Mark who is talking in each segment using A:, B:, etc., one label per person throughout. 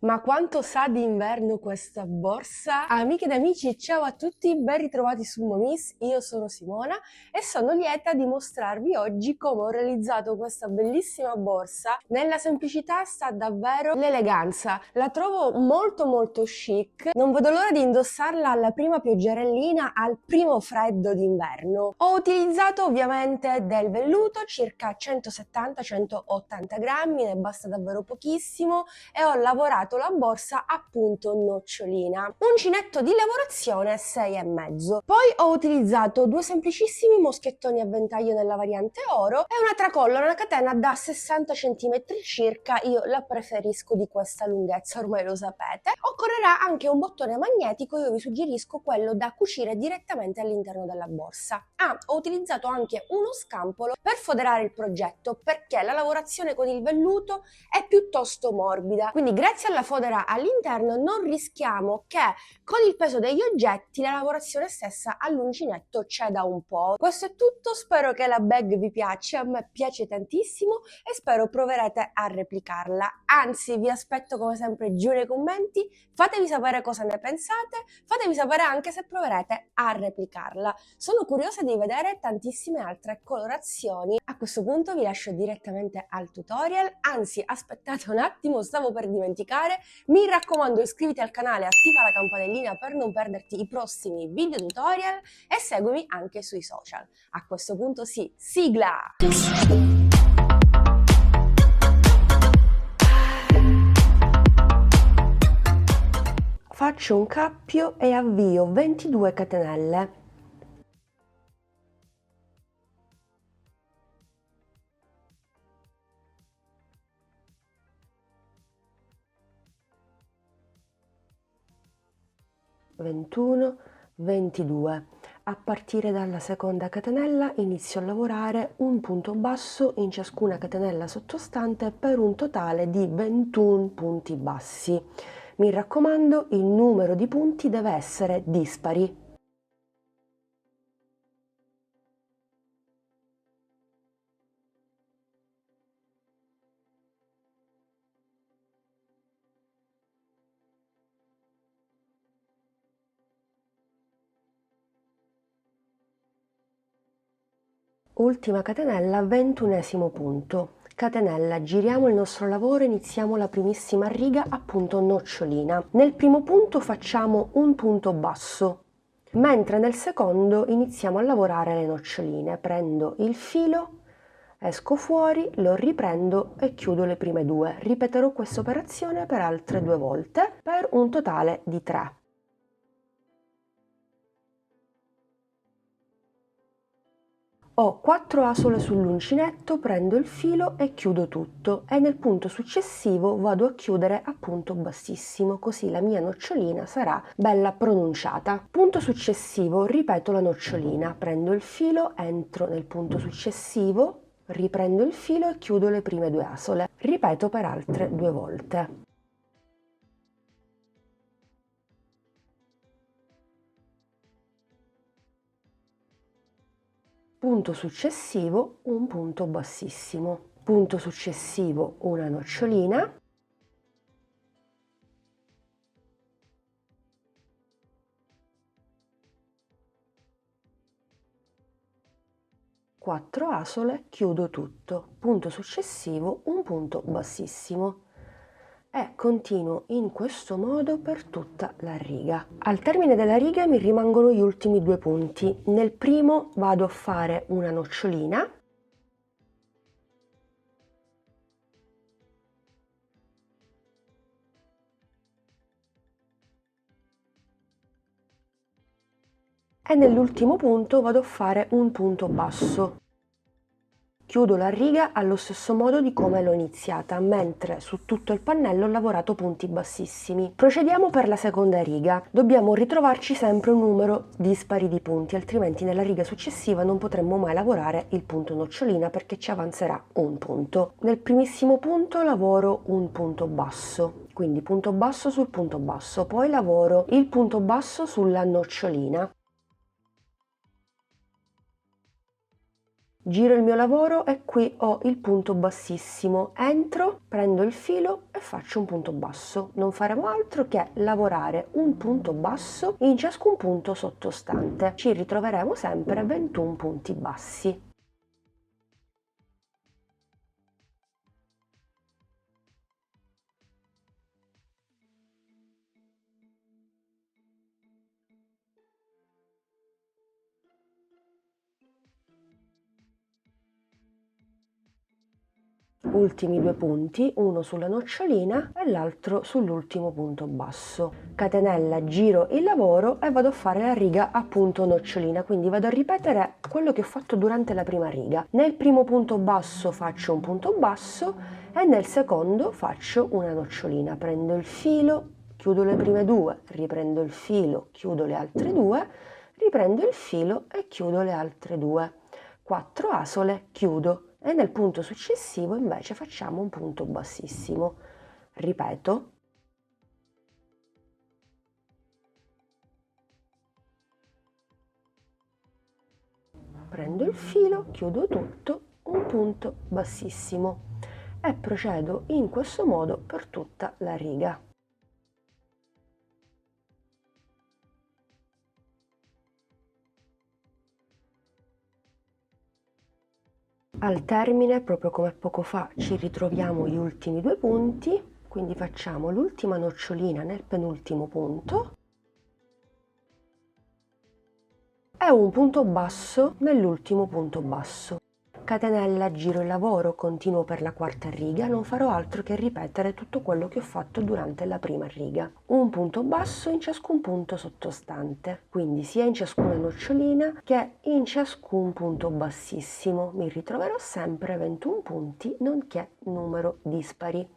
A: Ma quanto sa di inverno questa borsa? Amiche ed amici, ciao a tutti, ben ritrovati su Momis, io sono Simona e sono lieta di mostrarvi oggi come ho realizzato questa bellissima borsa. Nella semplicità sta davvero l'eleganza, la trovo molto chic, non vedo l'ora di indossarla alla prima pioggerellina, al primo freddo d'inverno. Ho utilizzato ovviamente del velluto, circa 170-180 grammi, ne basta davvero pochissimo e ho lavorato la borsa appunto nocciolina. Uncinetto di lavorazione 6,5. Poi ho utilizzato due semplicissimi moschettoni a ventaglio nella variante oro e una tracolla, una catena da 60 cm circa, io la preferisco di questa lunghezza, ormai lo sapete. Occorrerà anche un bottone magnetico, io vi suggerisco quello da cucire direttamente all'interno della borsa. Ho utilizzato anche uno scampolo per foderare il progetto perché la lavorazione con il velluto è piuttosto morbida, quindi grazie alla fodera all'interno non rischiamo che con il peso degli oggetti la lavorazione stessa all'uncinetto ceda un po'. Questo è tutto, spero che la bag vi piaccia, a me piace tantissimo e spero proverete a replicarla. Anzi, vi aspetto come sempre giù nei commenti, fatemi sapere cosa ne pensate, fatemi sapere anche se proverete a replicarla. Sono curiosa di vedere tantissime altre colorazioni. A questo punto vi lascio direttamente al tutorial, anzi aspettate un attimo, stavo per dimenticare, mi raccomando iscriviti al canale, attiva la campanellina per non perderti i prossimi video tutorial e seguimi anche sui social. A questo punto sì, sigla! Faccio un cappio e avvio 22 catenelle. Ventuno, 22. A partire dalla seconda catenella inizio a lavorare un punto basso in ciascuna catenella sottostante per un totale di 21 punti bassi. Mi raccomando, il numero di punti deve essere dispari. Ultima catenella, 21esimo punto. Catenella, giriamo il nostro lavoro, iniziamo la primissima riga appunto nocciolina. Nel primo punto facciamo un punto basso, mentre nel secondo iniziamo a lavorare le noccioline. Prendo il filo, esco fuori, lo riprendo e chiudo le prime due. Ripeterò questa operazione per altre 2 volte per un totale di 3. Ho 4 asole sull'uncinetto, prendo il filo e chiudo tutto e nel punto successivo vado a chiudere a punto bassissimo, così la mia nocciolina sarà bella pronunciata. Punto successivo, ripeto la nocciolina, prendo il filo, entro nel punto successivo, riprendo il filo e chiudo le prime 2 asole. Ripeto per altre 2 volte. Punto successivo, un punto bassissimo. Punto successivo, una nocciolina. Quattro asole, chiudo tutto. Punto successivo, un punto bassissimo. E continuo in questo modo per tutta la riga. Al termine della riga mi rimangono gli ultimi 2 punti. Nel primo vado a fare una nocciolina. E nell'ultimo punto vado a fare un punto basso. Chiudo la riga allo stesso modo di come l'ho iniziata, mentre su tutto il pannello ho lavorato punti bassissimi. Procediamo per la seconda riga. Dobbiamo ritrovarci sempre un numero dispari di punti, altrimenti nella riga successiva non potremmo mai lavorare il punto nocciolina perché ci avanzerà un punto. Nel primissimo punto lavoro un punto basso, quindi punto basso sul punto basso, poi lavoro il punto basso sulla nocciolina. Giro il mio lavoro e qui ho il punto bassissimo, entro, prendo il filo e faccio un punto basso. Non faremo altro che lavorare un punto basso in ciascun punto sottostante. Ci ritroveremo sempre 21 punti bassi. Ultimi due punti, uno sulla nocciolina e l'altro sull'ultimo punto basso. Catenella, giro il lavoro e vado a fare la riga a punto nocciolina, quindi vado a ripetere quello che ho fatto durante la prima riga. Nel primo punto basso faccio un punto basso e nel secondo faccio una nocciolina. Prendo il filo, chiudo le prime due, riprendo il filo, chiudo le altre due, riprendo il filo e chiudo le altre due. 4 asole, chiudo. E nel punto successivo invece facciamo un punto bassissimo. Ripeto. Prendo il filo, chiudo tutto, un punto bassissimo e procedo in questo modo per tutta la riga. Al termine, proprio come poco fa, ci ritroviamo gli ultimi due punti, quindi facciamo l'ultima nocciolina nel penultimo punto e un punto basso nell'ultimo punto basso. Catenella, giro il lavoro, continuo per la quarta riga, non farò altro che ripetere tutto quello che ho fatto durante la prima riga. Un punto basso in ciascun punto sottostante, quindi sia in ciascuna nocciolina che in ciascun punto bassissimo. Mi ritroverò sempre 21 punti, nonché numero dispari.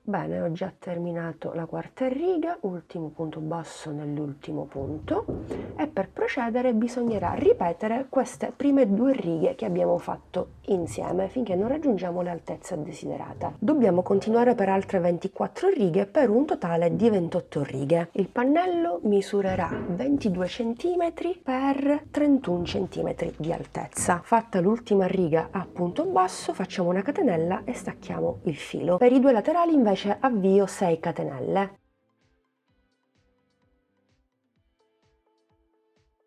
A: Bene, ho già terminato la quarta riga, ultimo punto basso nell'ultimo punto e per procedere bisognerà ripetere queste prime due righe che abbiamo fatto insieme finché non raggiungiamo l'altezza desiderata. Dobbiamo continuare per altre 24 righe per un totale di 28 righe. Il pannello misurerà 22 cm per 31 cm di altezza. Fatta l'ultima riga a punto basso, facciamo una catenella e stacchiamo il filo. Per i due laterali invece avvio 6 catenelle.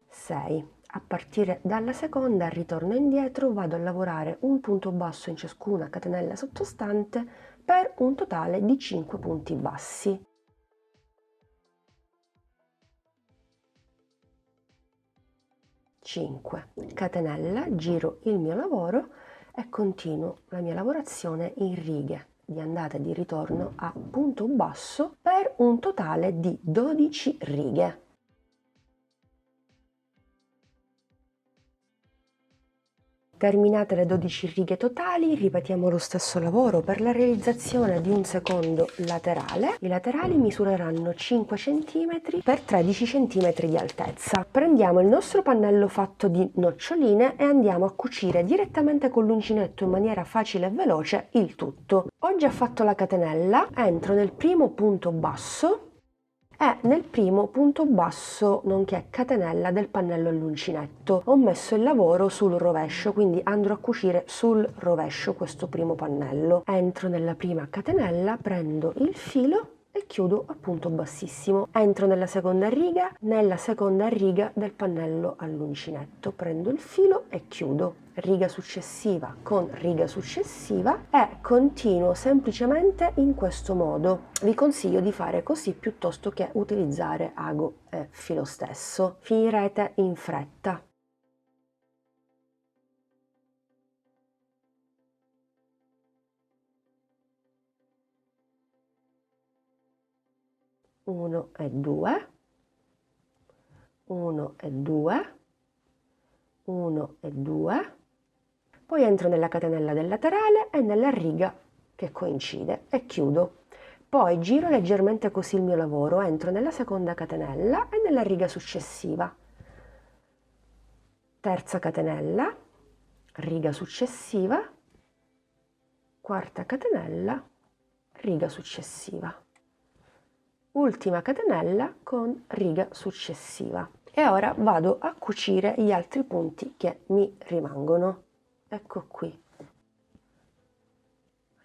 A: 6. A partire dalla seconda ritorno indietro, vado a lavorare un punto basso in ciascuna catenella sottostante per un totale di 5 punti bassi. 5. Catenella, giro il mio lavoro e continuo la mia lavorazione in righe di andata e di ritorno a punto basso per un totale di 12 righe. Terminate le 12 righe totali, ripetiamo lo stesso lavoro per la realizzazione di un secondo laterale. I laterali misureranno 5 cm per 13 cm di altezza. Prendiamo il nostro pannello fatto di noccioline e andiamo a cucire direttamente con l'uncinetto in maniera facile e veloce il tutto. Ho già fatto la catenella, entro nel primo punto basso e nel primo punto basso nonché catenella del pannello all'uncinetto. Ho messo il lavoro sul rovescio, quindi andrò a cucire sul rovescio questo primo pannello. Entro nella prima catenella, prendo il filo e chiudo a punto bassissimo. Entro nella seconda riga del pannello all'uncinetto, prendo il filo e chiudo. Riga successiva con riga successiva e continuo semplicemente in questo modo. Vi consiglio di fare così piuttosto che utilizzare ago e filo stesso. Finirete in fretta. Uno e due, 1 e 2, 1 e 2, poi entro nella catenella del laterale e nella riga che coincide e chiudo. Poi giro leggermente così il mio lavoro, entro nella seconda catenella e nella riga successiva. Terza catenella, riga successiva, quarta catenella, riga successiva, ultima catenella con riga successiva. E ora vado a cucire gli altri punti che mi rimangono. Ecco qui,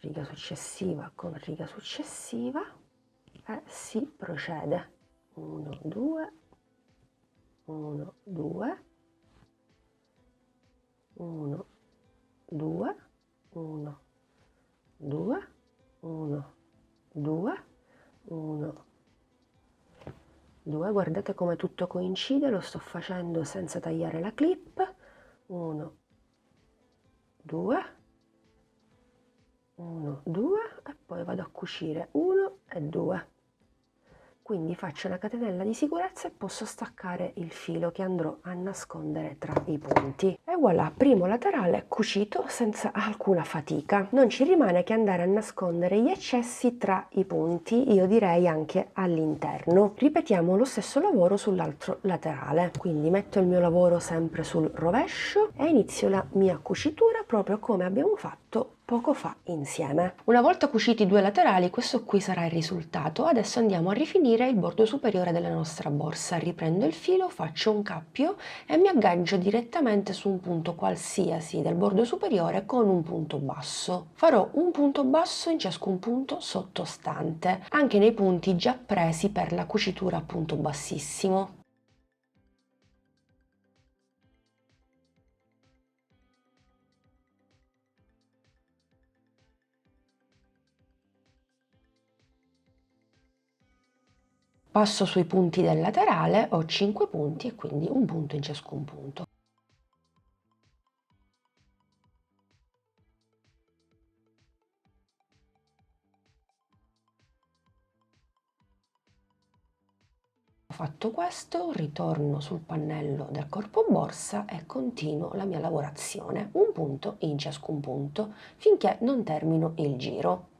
A: riga successiva con riga successiva, e si procede. 1, 2, 1, 2, 1, 2, 1, 2, 1, 2, 1, 2, guardate come tutto coincide, lo sto facendo senza tagliare la clip. 1, 2, 1, 2 e poi vado a cucire 1 e 2. Quindi faccio la catenella di sicurezza e posso staccare il filo che andrò a nascondere tra i punti. E voilà, primo laterale cucito senza alcuna fatica. Non ci rimane che andare a nascondere gli eccessi tra i punti, io direi anche all'interno. Ripetiamo lo stesso lavoro sull'altro laterale. Quindi metto il mio lavoro sempre sul rovescio e inizio la mia cucitura proprio come abbiamo fatto poco fa insieme. Una volta cuciti i due laterali, questo qui sarà il risultato. Adesso andiamo a rifinire il bordo superiore della nostra borsa. Riprendo il filo, faccio un cappio e mi aggancio direttamente su un punto qualsiasi del bordo superiore con un punto basso. Farò un punto basso in ciascun punto sottostante, anche nei punti già presi per la cucitura a punto bassissimo. Passo sui punti del laterale, ho 5 punti e quindi un punto in ciascun punto. Fatto questo, ritorno sul pannello del corpo borsa e continuo la mia lavorazione, un punto in ciascun punto, finché non termino il giro.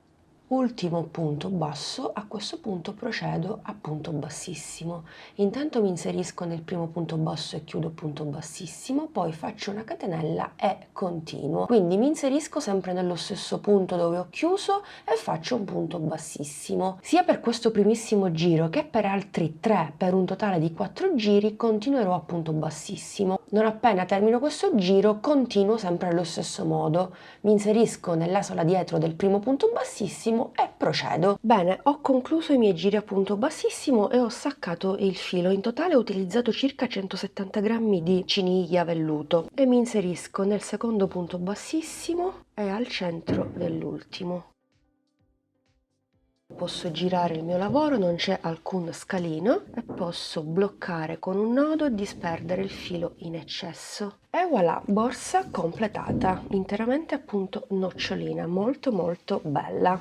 A: Ultimo punto basso, a questo punto procedo a punto bassissimo. Intanto mi inserisco nel primo punto basso e chiudo punto bassissimo, poi faccio una catenella e continuo. Quindi mi inserisco sempre nello stesso punto dove ho chiuso e faccio un punto bassissimo. Sia per questo primissimo giro che per altri 3, per un totale di 4 giri, continuerò a punto bassissimo. Non appena termino questo giro, continuo sempre allo stesso modo. Mi inserisco nell'asola dietro del primo punto bassissimo e procedo. Bene, ho concluso i miei giri a punto bassissimo e ho staccato il filo. In totale ho utilizzato circa 170 grammi di ciniglia velluto e mi inserisco nel secondo punto bassissimo e al centro dell'ultimo. Posso girare il mio lavoro, non c'è alcun scalino e posso bloccare con un nodo e disperdere il filo in eccesso. E voilà, borsa completata, interamente appunto nocciolina, molto molto bella.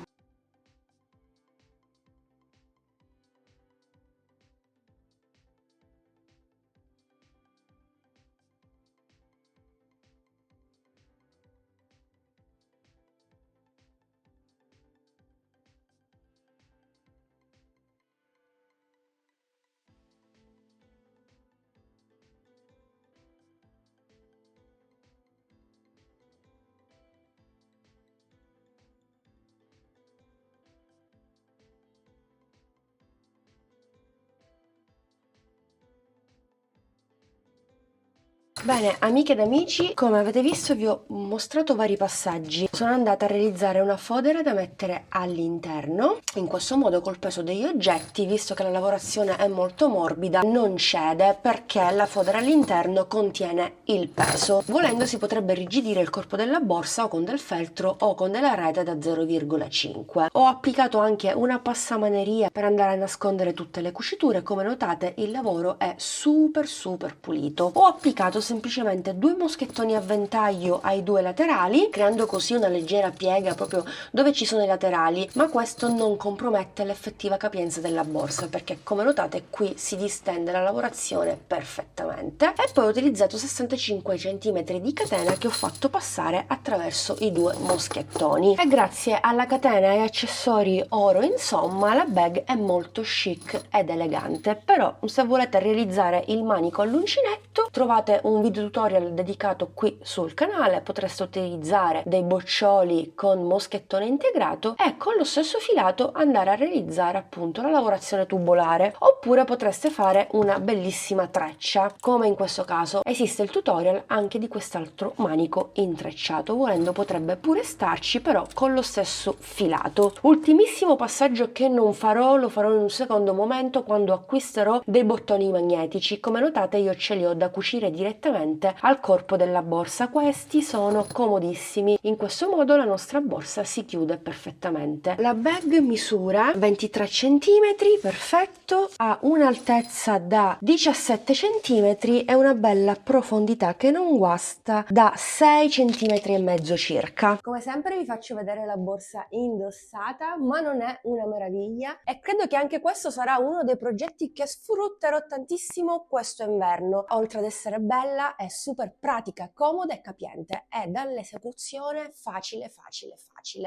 A: Bene, amiche ed amici, come avete visto vi ho mostrato vari passaggi. Sono andata a realizzare una fodera da mettere all'interno. In questo modo col peso degli oggetti, visto che la lavorazione è molto morbida, non cede perché la fodera all'interno contiene il peso. Volendo si potrebbe irrigidire il corpo della borsa o con del feltro o con della rete da 0,5. Ho applicato anche una passamaneria per andare a nascondere tutte le cuciture. Come notate il lavoro è super pulito. Ho applicato semplicemente 2 moschettoni a ventaglio ai 2 laterali, creando così una leggera piega proprio dove ci sono i laterali, ma questo non compromette l'effettiva capienza della borsa perché come notate qui si distende la lavorazione perfettamente. E poi ho utilizzato 65 cm di catena che ho fatto passare attraverso i 2 moschettoni e grazie alla catena e accessori oro insomma la bag è molto chic ed elegante. Però se volete realizzare il manico all'uncinetto trovate un video tutorial dedicato qui sul canale, potreste utilizzare dei boccioli con moschettone integrato e con lo stesso filato andare a realizzare appunto la lavorazione tubolare, oppure potreste fare una bellissima treccia, come in questo caso. Esiste il tutorial anche di quest'altro manico intrecciato, volendo potrebbe pure starci però con lo stesso filato. Ultimissimo passaggio che non farò, lo farò in un secondo momento quando acquisterò dei bottoni magnetici. Come notate io ce li ho da cucire direttamente al corpo della borsa, questi sono comodissimi, in questo modo la nostra borsa si chiude perfettamente. La bag misura 23 cm, perfetto, ha un'altezza da 17 cm e una bella profondità che non guasta da 6 cm e mezzo circa. Come sempre vi faccio vedere la borsa indossata, ma non è una meraviglia e credo che anche questo sarà uno dei progetti che sfrutterò tantissimo questo inverno. Oltre ad essere bella, è super pratica, comoda e capiente e dall'esecuzione facile.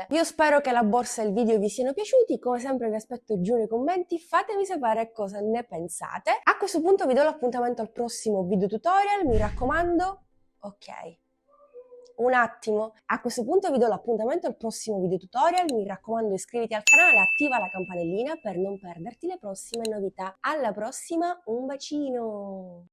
A: Io spero che la borsa e il video vi siano piaciuti, come sempre vi aspetto giù nei commenti, fatemi sapere cosa ne pensate. A questo punto vi do l'appuntamento al prossimo video tutorial, mi raccomando, ok. Un attimo, a questo punto vi do l'appuntamento al prossimo video tutorial, mi raccomando iscriviti al canale, attiva la campanellina per non perderti le prossime novità. Alla prossima, un bacino!